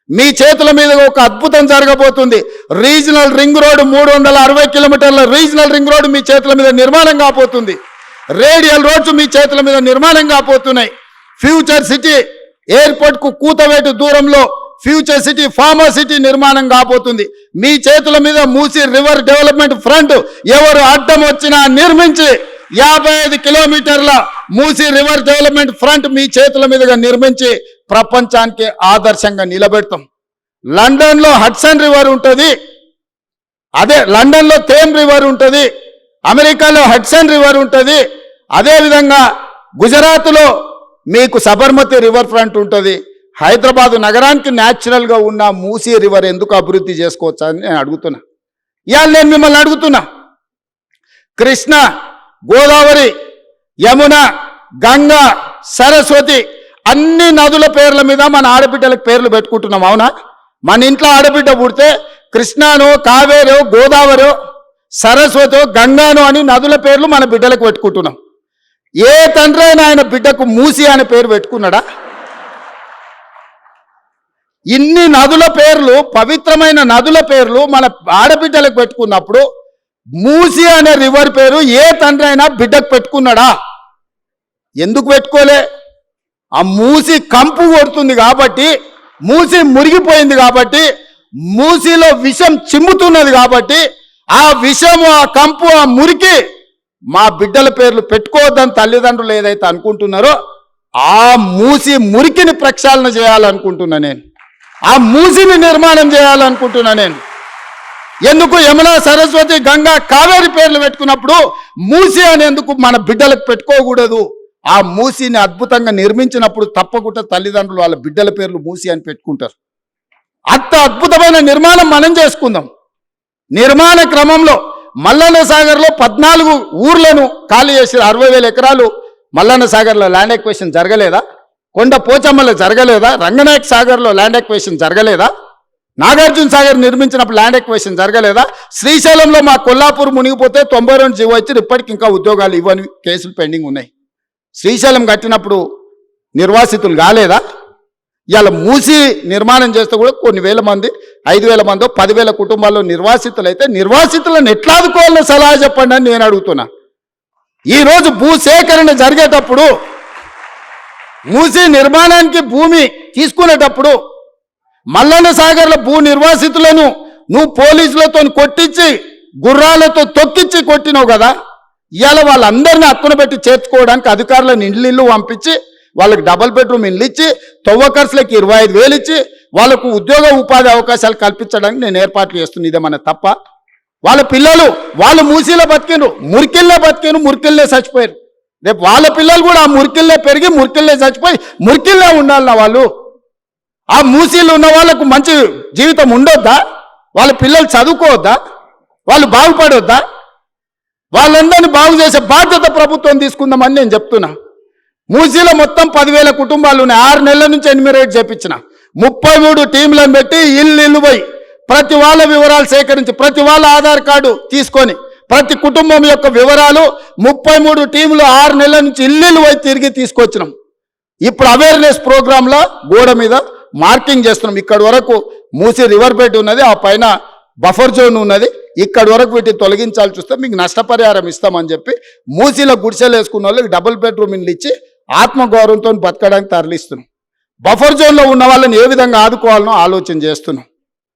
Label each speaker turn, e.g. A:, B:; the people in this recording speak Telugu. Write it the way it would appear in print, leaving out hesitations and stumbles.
A: మీ చేతుల మీద ఒక అద్భుతం జరగబోతుంది. రీజనల్ రింగ్ రోడ్ 360 కిలోమీటర్ల రీజనల్ రింగ్ రోడ్ మీ చేతుల మీద నిర్మాణం కాబోతుంది. రేడియల్ రోడ్స్ మీ చేతుల మీద నిర్మాణం కాబోతున్నాయి. ఫ్యూచర్ సిటీ ఎయిర్పోర్ట్ కు కూతవేటు దూరంలో ఫ్యూచర్ సిటీ ఫార్మా సిటీ నిర్మాణం కాబోతుంది. మీ చేతుల మీద మూసీ రివర్ డెవలప్మెంట్ ఫ్రంట్ ఎవరు అడ్డం వచ్చినా నిర్మించి 55 కిలోమీటర్ల మూసీ రివర్ డెవలప్మెంట్ ఫ్రంట్ మీ చేతుల మీదుగా నిర్మించి ప్రపంచానికి ఆదర్శంగా నిలబెడతాం. లండన్లో హడ్సన్ రివర్ ఉంటుంది, అదే లండన్లో థేమ్ రివర్ ఉంటుంది, అమెరికాలో హడ్సన్ రివర్ ఉంటుంది, అదేవిధంగా గుజరాత్లో మీకు సబర్మతి రివర్ ఫ్రంట్ ఉంటుంది. హైదరాబాద్ నగరానికి న్యాచురల్గా ఉన్న మూసీ రివర్ ఎందుకు అభివృద్ధి చేసుకోవచ్చా అని నేను అడుగుతున్నా. ఇవాళ నేను మిమ్మల్ని అడుగుతున్నా, కృష్ణ, గోదావరి, యమున, గంగా, సరస్వతి అన్ని నదుల పేర్ల మీద మన ఆడబిడ్డలకు పేర్లు పెట్టుకుంటున్నాం. అవునా? మన ఇంట్లో ఆడబిడ్డ పుడితే కృష్ణానో, కావేరో, గోదావరో, సరస్వతో, గంగానో అని నదుల పేర్లు మన బిడ్డలకు పెట్టుకుంటున్నాం. ఏ తండ్రి అయినా ఆయన బిడ్డకు మూసి అనే పేరు పెట్టుకున్నాడా? ఇన్ని నదుల పేర్లు, పవిత్రమైన నదుల పేర్లు మన ఆడబిడ్డలకు పెట్టుకున్నప్పుడు మూసి అనే రివర్ పేరు ఏ తండ్రి అయినా బిడ్డకు పెట్టుకున్నాడా? ఎందుకు పెట్టుకోలే? ఆ మూసి కంపు కొడుతుంది కాబట్టి, మూసి మురిగిపోయింది కాబట్టి, మూసిలో విషం చిమ్ముతున్నది కాబట్టి, ఆ విషము, ఆ కంపు, ఆ మురికి మా బిడ్డల పేర్లు పెట్టుకోవద్దని తల్లిదండ్రులు ఏదైతే అనుకుంటున్నారో ఆ మూసి మురికిని ప్రక్షాళన చేయాలనుకుంటున్నా నేను. ఆ మూసిని నిర్మాణం చేయాలనుకుంటున్నా నేను. ఎందుకు యమున, సరస్వతి, గంగా, కావేరి పేర్లు పెట్టుకున్నప్పుడు మూసి అనేందుకు మన బిడ్డలకు పెట్టుకోకూడదు? ఆ మూసిని అద్భుతంగా నిర్మించినప్పుడు తప్పకుండా తల్లిదండ్రులు వాళ్ళ బిడ్డల పేర్లు మూసి అని పెట్టుకుంటారు. అంత అద్భుతమైన నిర్మాణం మనం చేసుకుందాం. నిర్మాణ క్రమంలో మల్లన్న సాగర్లో 14 ఊర్లను ఖాళీ చేసి 60,000 ఎకరాలు మల్లన్న సాగర్లో ల్యాండ్ ఎక్వేషన్ జరగలేదా? కొండ పోచమ్మలో జరగలేదా? రంగనాయక సాగర్లో ల్యాండ్ ఎక్వేషన్ జరగలేదా? నాగార్జున సాగర్ నిర్మించినప్పుడు ల్యాండ్ ఎక్వేషన్ జరగలేదా? శ్రీశైలంలో మా కొల్లాపూర్ మునిగిపోతే 92 జీవో ఇచ్చి ఇప్పటికి ఇంకా ఉద్యోగాలు ఇవ్వని కేసులు పెండింగ్ ఉన్నాయి. శ్రీశైలం కట్టినప్పుడు నిర్వాసితులు కాలేదా? ఇవాళ మూసి నిర్మాణం చేస్తే కూడా కొన్ని వేల మంది, 5,000 మందో 10,000 కుటుంబాల్లో నిర్వాసితులు అయితే నిర్వాసితులను ఎట్లా ఆదుకోవాలో సలహా చెప్పండి అని నేను అడుగుతున్నా. ఈరోజు భూసేకరణ జరిగేటప్పుడు, మూసి నిర్మాణానికి భూమి తీసుకునేటప్పుడు మల్లన్న సాగర్ల భూ నిర్వాసితులను నువ్వు పోలీసులతో కొట్టించి, గుర్రాలతో తొక్కించి కొట్టినావు కదా. ఇవాళ వాళ్ళందరినీ హక్కున పెట్టి చేర్చుకోవడానికి అధికారులను ఇళ్ళు పంపించి వాళ్ళకి డబుల్ బెడ్రూమ్ ఇల్లు ఇచ్చి, తవ్వకర్సులకి 25,000 ఇచ్చి వాళ్ళకు ఉద్యోగ ఉపాధి అవకాశాలు కల్పించడానికి నేను ఏర్పాట్లు చేస్తున్నా. ఇదేమన్నా తప్ప? వాళ్ళ పిల్లలు వాళ్ళు మూసీలో బతికిండ్రు, మురికిల్లే బతికిండ్రు, మురికిల్లే చచ్చిపోయారు. రేపు వాళ్ళ పిల్లలు కూడా ఆ మురికిల్లే పెరిగి మురికిల్లే చచ్చిపోయి మురికిల్లే ఉండాలన్నా వాళ్ళు. ఆ మూసీలు ఉన్న వాళ్ళకు మంచి జీవితం ఉండొద్దా? వాళ్ళ పిల్లలు చదువుకోవద్దా? వాళ్ళు బాగుపడొద్దా? వాళ్ళందరినీ బాగు చేసే బాధ్యత ప్రభుత్వం తీసుకుందామని నేను చెప్తున్నా. మూసీలో మొత్తం 10,000 కుటుంబాలు ఉన్నాయి. 6 నెలల నుంచి ఎన్యూమరేట్ చేపించిన 33 టీంలను పెట్టి ఇల్లు పోయి ప్రతి వాళ్ళ వివరాలు సేకరించి, ప్రతి వాళ్ళ ఆధార్ కార్డు తీసుకొని, ప్రతి కుటుంబం యొక్క వివరాలు 33 టీంలు 6 నెలల నుంచి ఇల్లు పోయి తిరిగి తీసుకొచ్చినాం. ఇప్పుడు అవేర్నెస్ ప్రోగ్రాంలో గోడ మీద మార్కింగ్ చేస్తున్నాం. ఇక్కడి వరకు మూసీ రివర్ బెడ్ ఉన్నది, ఆ పైన బఫర్ జోన్ ఉన్నది, ఇక్కడి వరకు వీటిని తొలగించాల్సి వస్తే మీకు నష్టపరిహారం ఇస్తామని చెప్పి మూసీలో గుడిసెలు వేసుకున్న వాళ్ళకి డబుల్ బెడ్రూమ్ ఇల్లు ఇచ్చి ఆత్మగౌరవంతో బతకడానికి తరలిస్తున్నాం. బఫర్ జోన్లో ఉన్న వాళ్ళని ఏ విధంగా ఆదుకోవాలనో ఆలోచన చేస్తున్నాం.